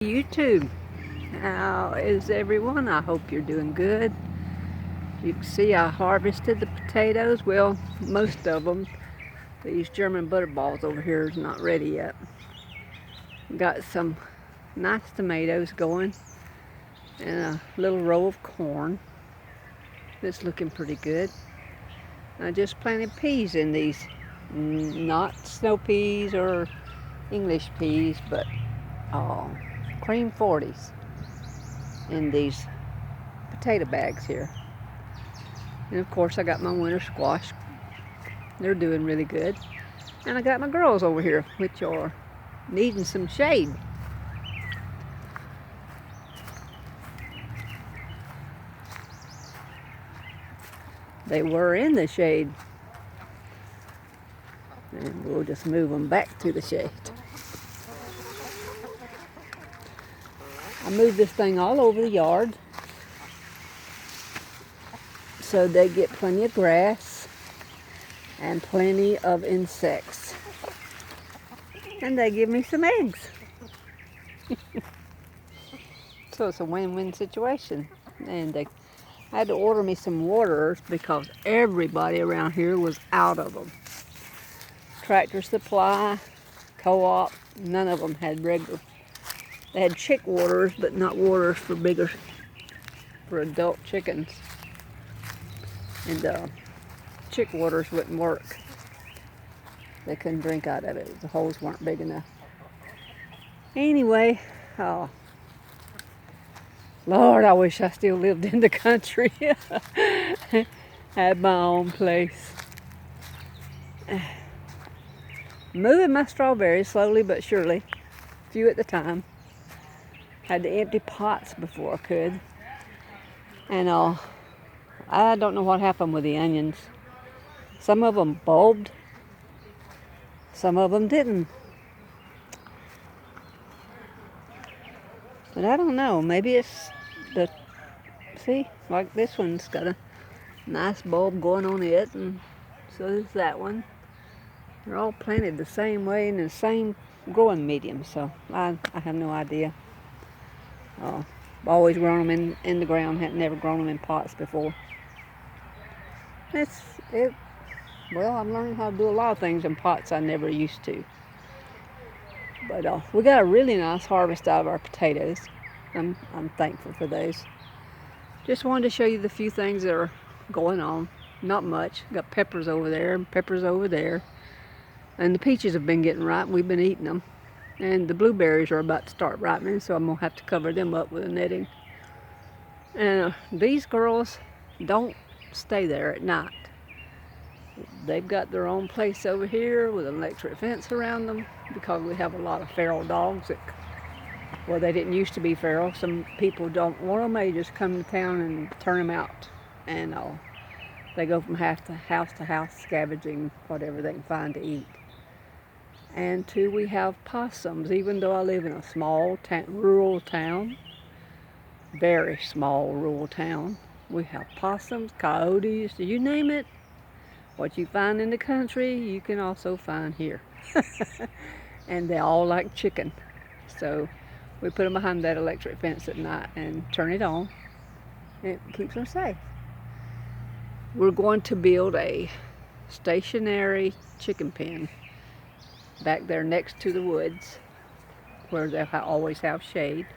YouTube. How is everyone? I hope you're doing good. You can see I harvested the potatoes. Well, most of them. These German butterballs over here is not ready yet. Got some nice tomatoes going and a little row of corn. That's looking pretty good. I just planted peas in these. Not snow peas or English peas, but cream 40s in these potato bags here. And of course I got my winter squash. They're doing really good. And I got my girls over here, which are needing some shade. They were in the shade. And we'll just move them back to the shade. I moved this thing all over the yard so they get plenty of grass and plenty of insects. And they give me some eggs. So it's a win-win situation. And they had to order me some waterers because everybody around here was out of them. Tractor Supply, Co-op, none of them had regular. They had chick waterers, but not waterers for adult chickens. And chick waters wouldn't work. They couldn't drink out of it. The holes weren't big enough. Anyway, Lord, I wish I still lived in the country. Had my own place. Moving my strawberries slowly but surely, a few at a time. Had to empty pots before I could. And I don't know what happened with the onions. Some of them bulbed, some of them didn't. But I don't know, maybe it's see, like this one's got a nice bulb going on it, and so does that one. They're all planted the same way in the same growing medium, so I have no idea. I've always grown them in the ground, had never grown them in pots before. Well, I'm learning how to do a lot of things in pots I never used to. But we got a really nice harvest out of our potatoes. I'm thankful for those. Just wanted to show you the few things that are going on. Not much. Got peppers over there and peppers over there. And the peaches have been getting ripe. We've been eating them. And the blueberries are about to start ripening, so I'm going to have to cover them up with a netting. And these girls don't stay there at night. They've got their own place over here with an electric fence around them because we have a lot of feral dogs. Well, they didn't used to be feral. Some people don't want them. They just come to town and turn them out. And they go from house to house scavenging whatever they can find to eat. And two, we have possums. Even though I live in a small rural town, very small rural town, we have possums, coyotes, you name it. What you find in the country, you can also find here. And they all like chicken. So we put them behind that electric fence at night and turn it on. It keeps them safe. We're going to build a stationary chicken pen back there next to the woods where they'll always have shade,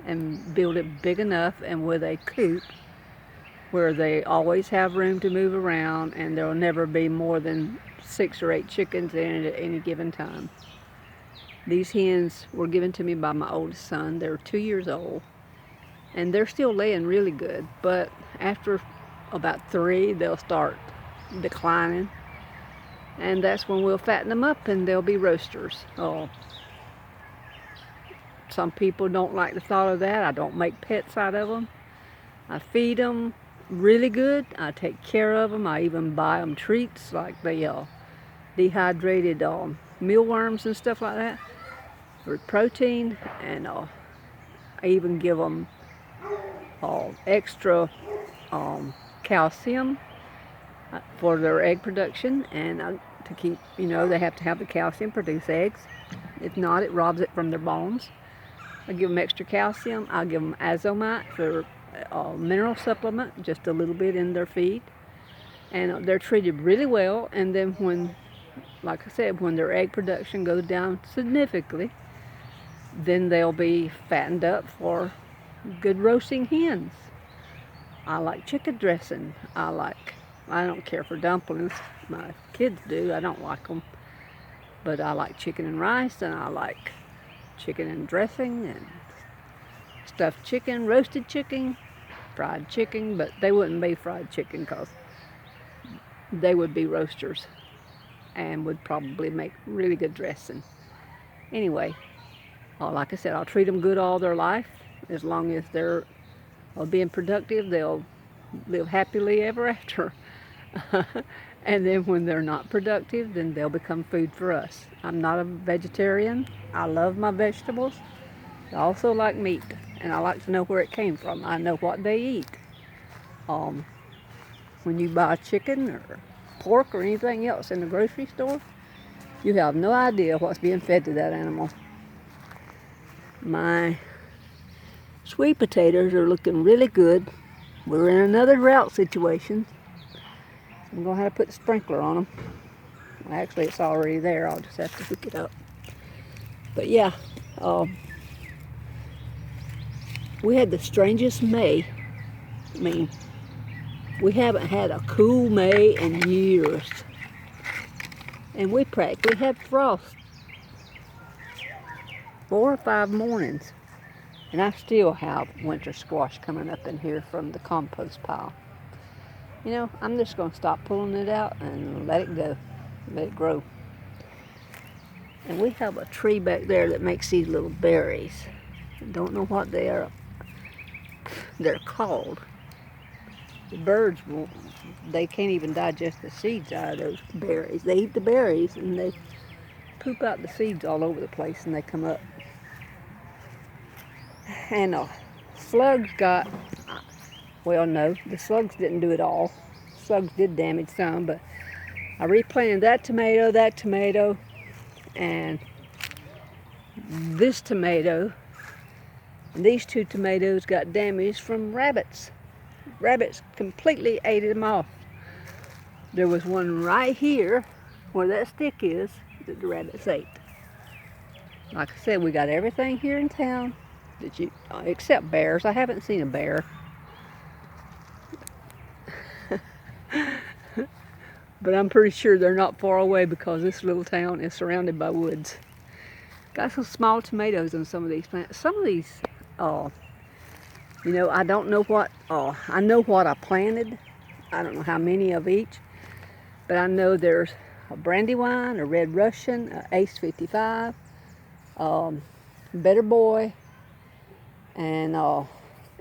and build it big enough and with a coop where they always have room to move around, and there will never be more than 6 or 8 chickens in it at any given time. These hens were given to me by my oldest son. They're 2 years old, and they're still laying really good, but after about 3, they'll start declining, and that's when we'll fatten them up and they'll be roasters. Some people don't like the thought of that. I don't make pets out of them. I feed them really good. I take care of them. I even buy them treats like the dehydrated mealworms and stuff like that for protein, and I even give them extra calcium for their egg production, and to keep, they have to have the calcium to produce eggs. If not, it robs it from their bones. I give them extra calcium. I give them azomite for a mineral supplement, just a little bit in their feed. And they're treated really well. And then when, like I said, when their egg production goes down significantly, then they'll be fattened up for good roasting hens. I like chicken dressing. I don't care for dumplings. My kids do. I don't like them. But I like chicken and rice, and I like chicken and dressing, and stuffed chicken, roasted chicken, fried chicken, but they wouldn't be fried chicken because they would be roasters and would probably make really good dressing. Anyway, like I said, I'll treat them good all their life. As long as they're being productive, they'll live happily ever after. And then when they're not productive, then they'll become food for us. I'm not a vegetarian. I love my vegetables. I also like meat, and I like to know where it came from. I know what they eat. When you buy chicken or pork or anything else in the grocery store, you have no idea what's being fed to that animal. My sweet potatoes are looking really good. We're in another drought situation. I'm going to have to put the sprinkler on them. Well, actually, it's already there. I'll just have to hook it up. But yeah, we had the strangest May. I mean, we haven't had a cool May in years. And we practically had frost 4 or 5 mornings. And I still have winter squash coming up in here from the compost pile. You know, I'm just going to stop pulling it out and let it go. Let it grow. And we have a tree back there that makes these little berries. I don't know what they're called. The birds won't, they can't even digest the seeds out of those berries. They eat the berries and they poop out the seeds all over the place and they come up. And slugs got, well, no, the slugs didn't do it all. Slugs did damage some, but I replanted that tomato, and this tomato, and these 2 tomatoes got damaged from rabbits. Rabbits completely ate them off. There was one right here where that stick is that the rabbits ate. Like I said, we got everything here in town that except bears. I haven't seen a bear. But I'm pretty sure they're not far away because this little town is surrounded by woods. Got some small tomatoes on some of these plants. Some of these, you know, I don't know what, I know what I planted. I don't know how many of each. But I know there's a Brandywine, a Red Russian, a Ace 55, Better Boy, and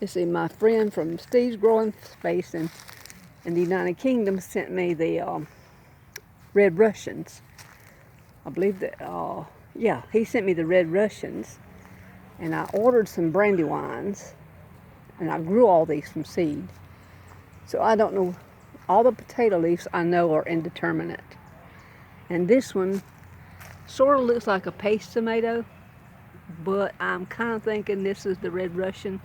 let's see, my friend from Steve's Growing Space in the United Kingdom sent me the Red Russians. I believe that, yeah, he sent me the Red Russians, and I ordered some Brandywines, and I grew all these from seed. So I don't know, all the potato leaves I know are indeterminate. And this one sort of looks like a paste tomato, but I'm kind of thinking this is the Red Russian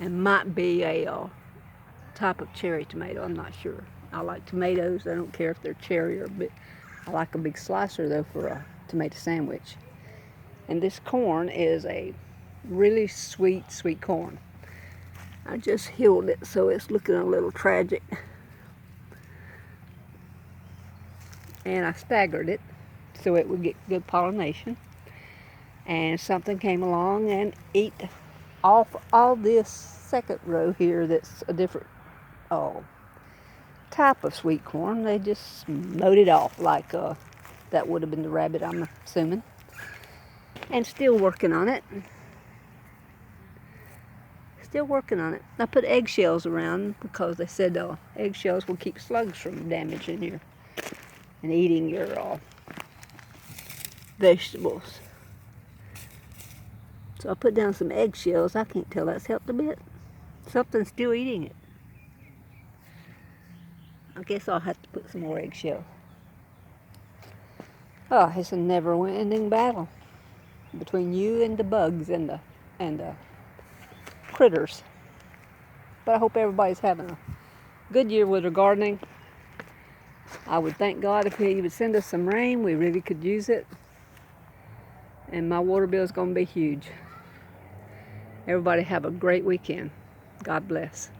and might be a type of cherry tomato. I'm not sure. I like tomatoes. I don't care if they're cherry or big. I like a big slicer though for a tomato sandwich. And this corn is a really sweet corn. I just healed it, so it's looking a little tragic. And I staggered it so it would get good pollination. And something came along and ate off all this second row here that's a different type of sweet corn. They just mowed it off like that would have been the rabbit, I'm assuming. And still working on it. Still working on it. I put eggshells around because they said eggshells will keep slugs from damaging you and eating your vegetables. So I put down some eggshells. I can't tell that's helped a bit. Something's still eating it. I guess I'll have to put some more eggshells. Oh, it's a never-ending battle between you and the bugs and the and critters. But I hope everybody's having a good year with their gardening. I would thank God if He would send us some rain. We really could use it. And my water bill is going to be huge. Everybody have a great weekend. God bless.